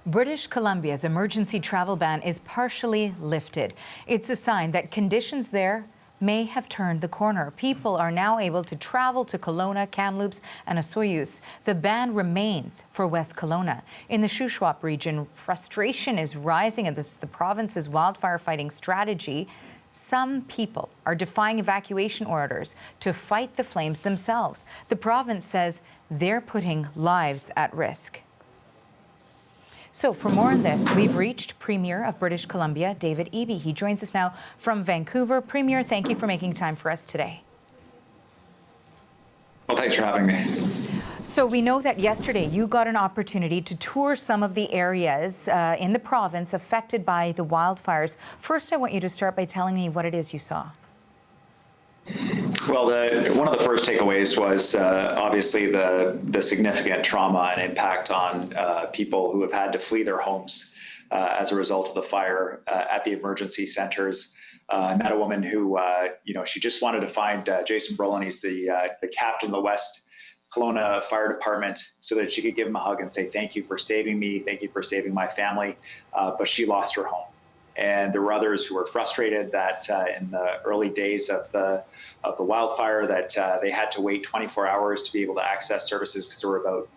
British Columbia's emergency travel ban is partially lifted. It's a sign that conditions there may have turned the corner. People are now able to travel to Kelowna, Kamloops and Osoyoos. The ban remains for West Kelowna. In the Shuswap region, frustration is rising, and this is the province's wildfire fighting strategy. Some people are defying evacuation orders to fight the flames themselves. The province says they're putting lives at risk. So for more on this, we've reached Premier of British Columbia, David Eby. He joins us now from Vancouver. Premier, thank you for making time for us today. Well, thanks for having me. So we know that yesterday you got an opportunity to tour some of the areas in the province affected by the wildfires. First, I want you to start by telling me what it is you saw. Well, one of the first takeaways was obviously the significant trauma and impact on people who have had to flee their homes as a result of the fire at the emergency centers. I met a woman who, she just wanted to find Jason Brolin. He's the captain of the West Kelowna Fire Department, so that she could give him a hug and say, thank you for saving me, thank you for saving my family, but she lost her home. And there were others who were frustrated that in the early days of the wildfire that they had to wait 24 hours to be able to access services because there were about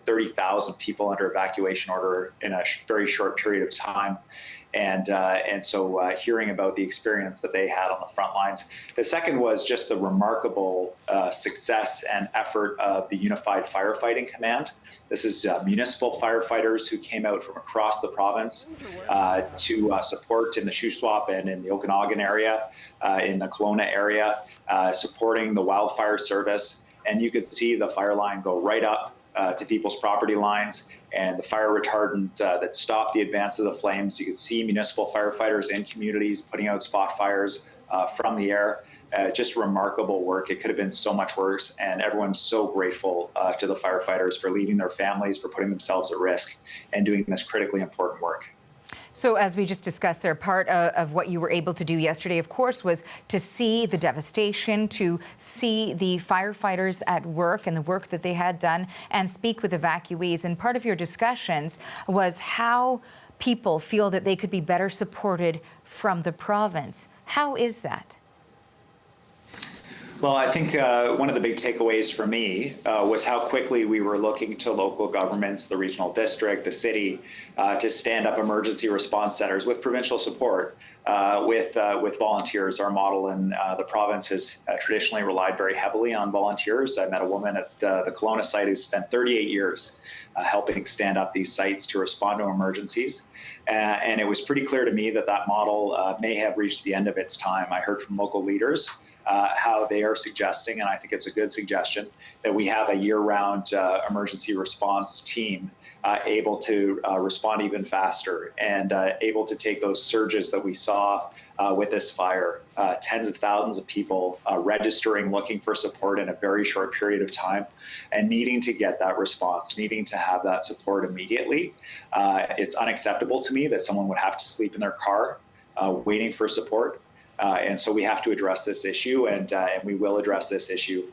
30,000 people under evacuation order in a very short period of time. And so hearing about the experience that they had on the front lines. The second was just the remarkable success and effort of the Unified Firefighting Command. This is municipal firefighters who came out from across the province to support in the Shuswap and in the Okanagan area, in the Kelowna area, supporting the wildfire service. And you could see the fire line go right up to people's property lines, and the fire retardant that stopped the advance of the flames. You could see municipal firefighters in communities putting out spot fires from the air. Just remarkable work. It could have been so much worse, and everyone's so grateful to the firefighters for leaving their families, for putting themselves at risk, and doing this critically important work. So as we just discussed there, part of what you were able to do yesterday, of course, was to see the devastation, to see the firefighters at work and the work that they had done, and speak with evacuees. And part of your discussions was how people feel that they could be better supported from the province. How is that? Well, I think one of the big takeaways for me was how quickly we were looking to local governments, the regional district, the city, to stand up emergency response centers with provincial support, with volunteers. Our model in the province has traditionally relied very heavily on volunteers. I met a woman at the Kelowna site who spent 38 years helping stand up these sites to respond to emergencies. And it was pretty clear to me that that model may have reached the end of its time. I heard from local leaders how they are suggesting, and I think it's a good suggestion, that we have a year-round emergency response team able to respond even faster and able to take those surges that we saw with this fire, tens of thousands of people registering, looking for support in a very short period of time, and needing to get that response, needing to have that support immediately. It's unacceptable to me that someone would have to sleep in their car waiting for support. And so we have to address this issue, and we will address this issue.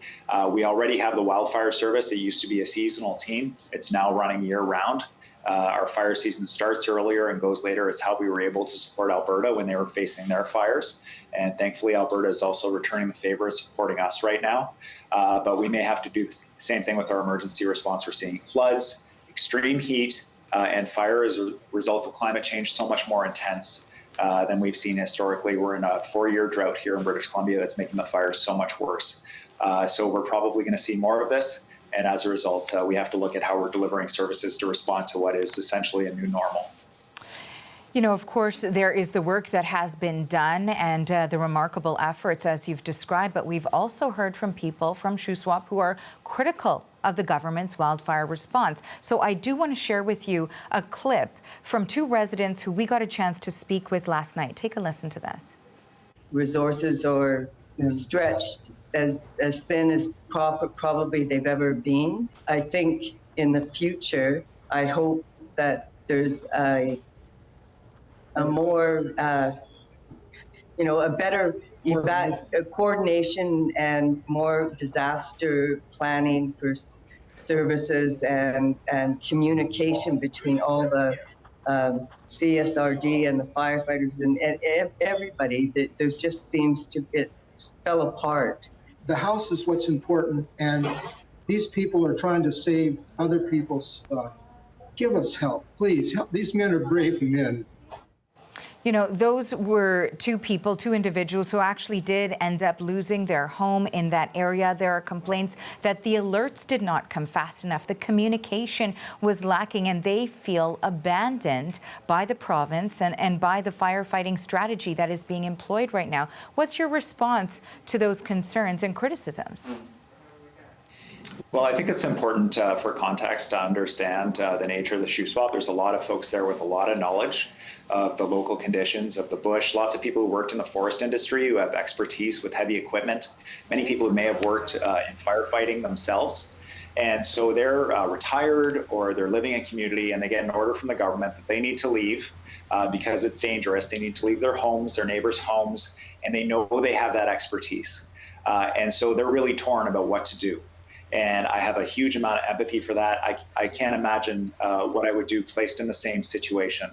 We already have the wildfire service. It used to be a seasonal team. It's now running year-round. Our fire season starts earlier and goes later. It's how we were able to support Alberta when they were facing their fires. And thankfully, Alberta is also returning the favor and supporting us right now. But we may have to do the same thing with our emergency response. We're seeing floods, extreme heat, and fire as a result of climate change so much more intense than we've seen historically. We're in a 4-year drought here in British Columbia that's making the fires so much worse. So we're probably going to see more of this. And as a result, we have to look at how we're delivering services to respond to what is essentially a new normal. You know, of course, there is the work that has been done and the remarkable efforts as you've described, but we've also heard from people from Shuswap who are critical of the government's wildfire response. So I do want to share with you a clip from 2 residents who we got a chance to speak with last night. Take a listen to this. Resources are stretched as thin as probably they've ever been. I think in the future, I hope that there's a more, a better coordination and more disaster planning services and communication between all the CSRD and the firefighters and everybody. There's just seems to, it fell apart. The house is what's important, and these people are trying to save other people's stuff. Give us help, please. Help. These men are brave men. You know, those were two individuals who actually did end up losing their home in that area. There are complaints that the alerts did not come fast enough. The communication was lacking, and they feel abandoned by the province and by the firefighting strategy that is being employed right now. What's your response to those concerns and criticisms? Well, I think it's important for context to understand the nature of the Shuswap. There's a lot of folks there with a lot of knowledge of the local conditions of the bush. Lots of people who worked in the forest industry who have expertise with heavy equipment. Many people who may have worked in firefighting themselves. And so they're retired or they're living in community, and they get an order from the government that they need to leave because it's dangerous. They need to leave their homes, their neighbors' homes, and they know they have that expertise. And so they're really torn about what to do. And I have a huge amount of empathy for that. I can't imagine what I would do placed in the same situation.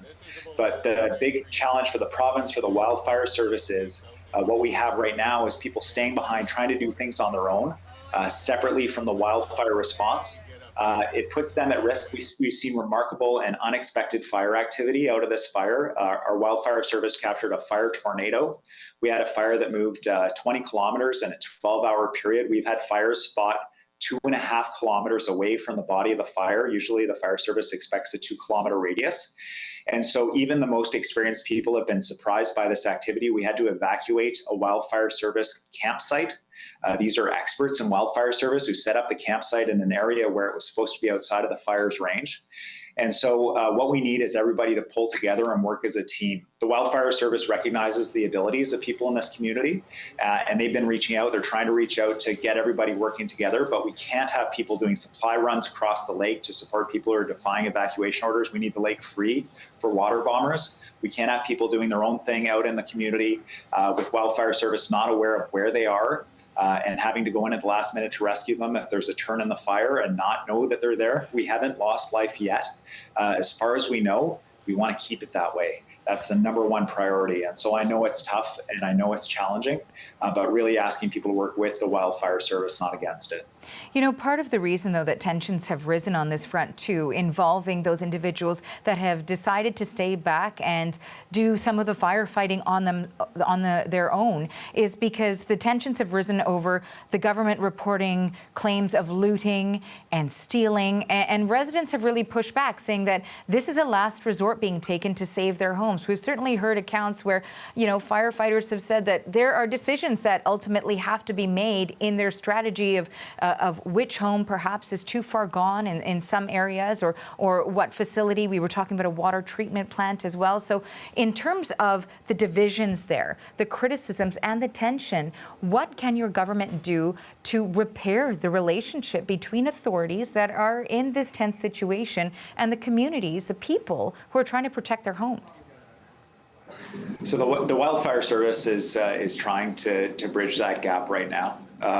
But the big challenge for the province, for the wildfire service is what we have right now is people staying behind, trying to do things on their own, separately from the wildfire response. It puts them at risk. We've seen remarkable and unexpected fire activity out of this fire. Our wildfire service captured a fire tornado. We had a fire that moved 20 kilometers in a 12-hour period. We've had fires spot 2.5 kilometers away from the body of the fire. Usually the fire service expects a 2-kilometer radius. And so even the most experienced people have been surprised by this activity. We had to evacuate a wildfire service campsite. These are experts in wildfire service who set up the campsite in an area where it was supposed to be outside of the fire's range. And so what we need is everybody to pull together and work as a team. The wildfire service recognizes the abilities of people in this community, and they've been reaching out. They're trying to reach out to get everybody working together, but we can't have people doing supply runs across the lake to support people who are defying evacuation orders. We need the lake free for water bombers. We can't have people doing their own thing out in the community with wildfire service not aware of where they are. And having to go in at the last minute to rescue them if there's a turn in the fire and not know that they're there. We haven't lost life yet. As far as we know, we want to keep it that way. That's the number one priority. And so I know it's tough and I know it's challenging, but really asking people to work with the wildfire service, not against it. You know, part of the reason, though, that tensions have risen on this front, too, involving those individuals that have decided to stay back and do some of the firefighting on their own, is because the tensions have risen over the government reporting claims of looting and stealing. And residents have really pushed back, saying that this is a last resort being taken to save their homes. We've certainly heard accounts where, you know, firefighters have said that there are decisions that ultimately have to be made in their strategy of which home perhaps is too far gone in some areas, or what facility. We were talking about a water treatment plant as well. So in terms of the divisions there, the criticisms and the tension, what can your government do to repair the relationship between authorities that are in this tense situation and the communities, the people who are trying to protect their homes? So the wildfire service is trying to bridge that gap right now.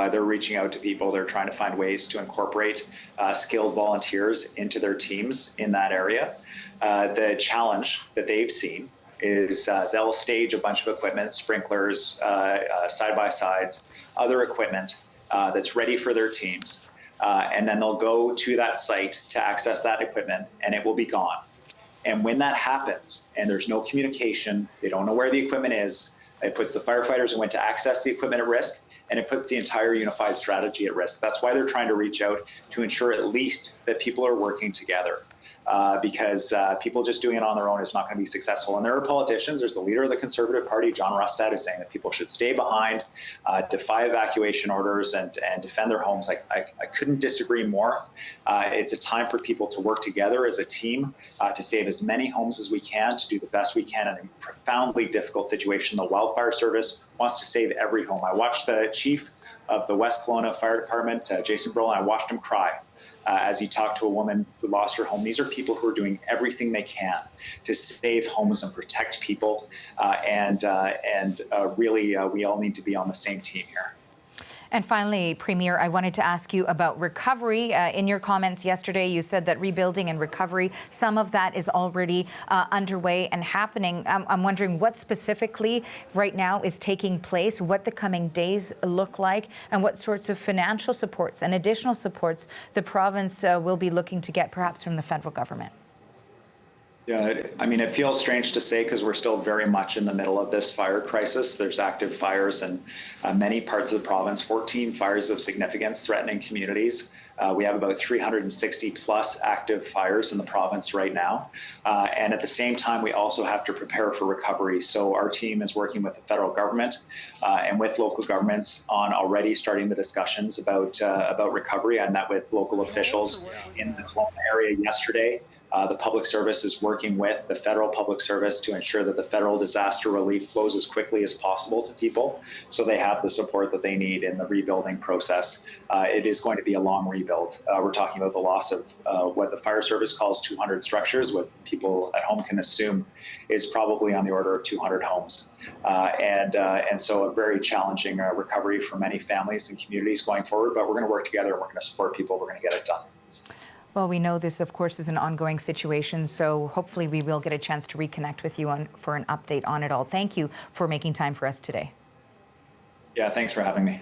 They're reaching out to people. They're trying to find ways to incorporate skilled volunteers into their teams in that area. The challenge that they've seen is they'll stage a bunch of equipment, sprinklers, side-by-sides, other equipment that's ready for their teams. And then they'll go to that site to access that equipment, and it will be gone. And when that happens and there's no communication, they don't know where the equipment is, it puts the firefighters who went to access the equipment at risk, and it puts the entire unified strategy at risk. That's why they're trying to reach out to ensure at least that people are working together. Because people just doing it on their own is not going to be successful. And there are politicians. There's the leader of the Conservative Party, John Rustad, is saying that people should stay behind, defy evacuation orders, and defend their homes. I couldn't disagree more. It's a time for people to work together as a team to save as many homes as we can, to do the best we can in a profoundly difficult situation. The wildfire service wants to save every home. I watched the chief of the West Kelowna Fire Department, Jason Brolin, I watched him cry as he talked to a woman who lost her home. These are people who are doing everything they can to save homes and protect people. And really, we all need to be on the same team here. And finally, Premier, I wanted to ask you about recovery. In your comments yesterday, you said that rebuilding and recovery, some of that is already underway and happening. I'm wondering what specifically right now is taking place, what the coming days look like, and what sorts of financial supports and additional supports the province will be looking to get perhaps from the federal government. Yeah, I mean, it feels strange to say because we're still very much in the middle of this fire crisis. There's active fires in many parts of the province, 14 fires of significance threatening communities. We have about 360 plus active fires in the province right now. And at the same time, we also have to prepare for recovery. So our team is working with the federal government and with local governments on already starting the discussions about recovery. I met with local officials in the Kelowna area yesterday. The public service is working with the federal public service to ensure that the federal disaster relief flows as quickly as possible to people so they have the support that they need in the rebuilding process. It is going to be a long rebuild. We're talking about the loss of what the fire service calls 200 structures, what people at home can assume is probably on the order of 200 homes. And so a very challenging recovery for many families and communities going forward, but we're going to work together and we're going to support people. We're going to get it done. Well, we know this, of course, is an ongoing situation, so hopefully we will get a chance to reconnect with you for an update on it all. Thank you for making time for us today. Yeah, thanks for having me.